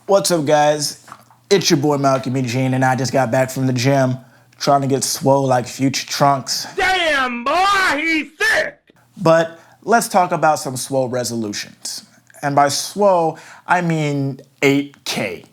What's up, guys? It's your boy Malcolm Eugene, and I just got back from the gym trying to get swole like Future Trunks. Damn, boy, he's sick! But let's talk about some swole resolutions. And by swole, I mean 8K.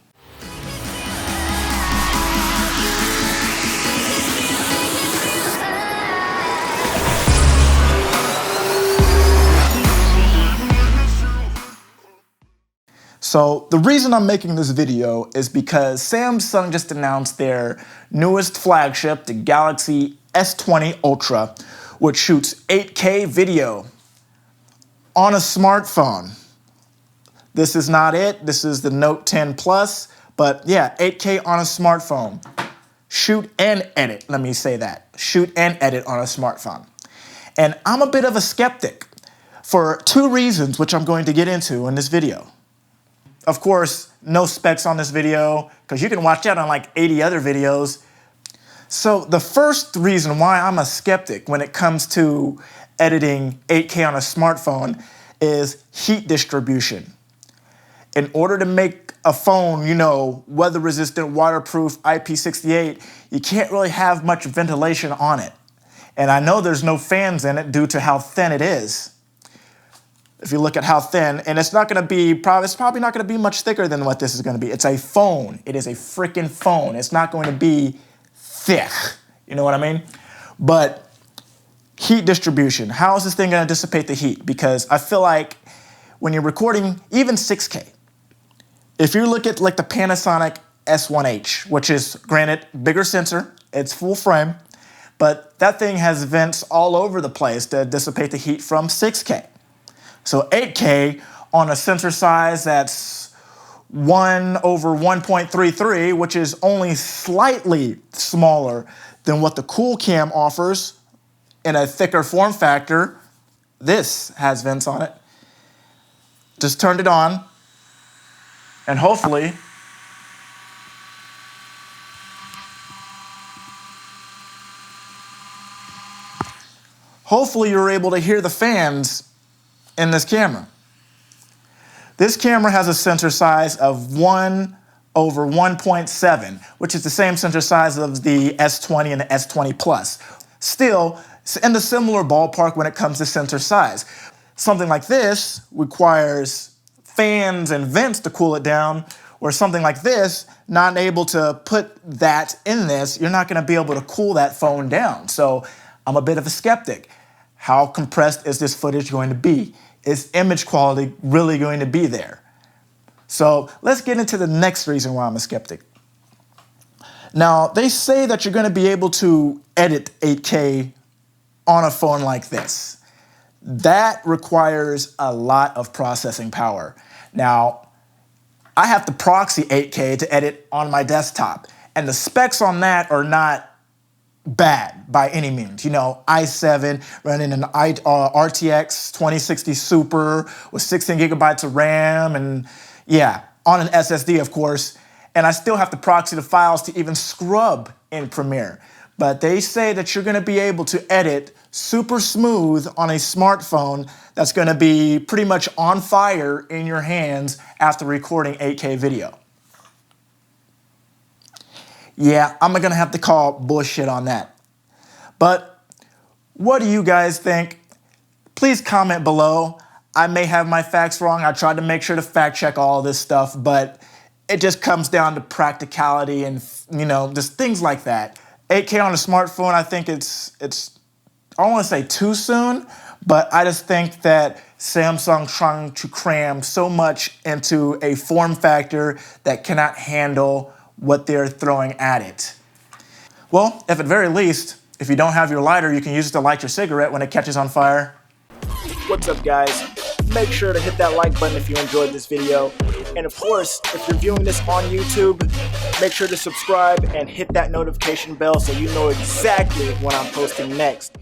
So the reason I'm making this video is because Samsung just announced their newest flagship, the Galaxy S20 Ultra, which shoots 8K video on a smartphone. This is not it. This is the Note 10 Plus, but yeah, 8K on a smartphone. Shoot and edit, let me say that. Shoot and edit on a smartphone. And I'm a bit of a skeptic for two reasons, which I'm going to get into in this video. Of course, no specs on this video, because you can watch that on like 80 other videos. So the first reason why I'm a skeptic when it comes to editing 8K on a smartphone is heat distribution. In order to make a phone, weather resistant, waterproof, IP68, you can't really have much ventilation on it. And I know there's no fans in it due to how thin it is. If you look at how thin, and it's probably not going to be much thicker than what this is going to be. It's a phone. It is a freaking phone. It's not going to be thick. You know what I mean? But heat distribution. How is this thing going to dissipate the heat? Because I feel like when you're recording even 6K, if you look at like the Panasonic S1H, which is, granted, bigger sensor, it's full frame, but that thing has vents all over the place to dissipate the heat from 6K. So 8K on a sensor size that's 1/1.33, which is only slightly smaller than what the Cool Cam offers in a thicker form factor. This has vents on it. Just turned it on, and hopefully you're able to hear the fans in this camera. This camera has a sensor size of 1/1.7, which is the same sensor size of the S20 and the S20 Plus. Still, it's in the similar ballpark when it comes to sensor size. Something like this requires fans and vents to cool it down, where something like this, not able to put that in this, you're not going to be able to cool that phone down. So I'm a bit of a skeptic. How compressed is this footage going to be? Is image quality really going to be there? So let's get into the next reason why I'm a skeptic. Now, they say that you're going to be able to edit 8K on a phone like this. That requires a lot of processing power. Now, I have to proxy 8K to edit on my desktop, and the specs on that are not bad by any means. i7 running an RTX 2060 Super with 16 gigabytes of RAM, and yeah, on an SSD, of course. And I still have to proxy the files to even scrub in Premiere. But they say that you're going to be able to edit super smooth on a smartphone that's going to be pretty much on fire in your hands after recording 8K video. Yeah, I'm going to have to call bullshit on that. But what do you guys think? Please comment below. I may have my facts wrong. I tried to make sure to fact check all this stuff, but it just comes down to practicality and, just things like that. 8K on a smartphone, I think it's I don't want to say too soon, but I just think that Samsung trying to cram so much into a form factor that cannot handle what they're throwing at it. Well, if at very least, if you don't have your lighter, you can use it to light your cigarette when it catches on fire. What's up, guys? Make sure to hit that like button if you enjoyed this video. And of course, if you're viewing this on YouTube, make sure to subscribe and hit that notification bell so you know exactly when I'm posting next.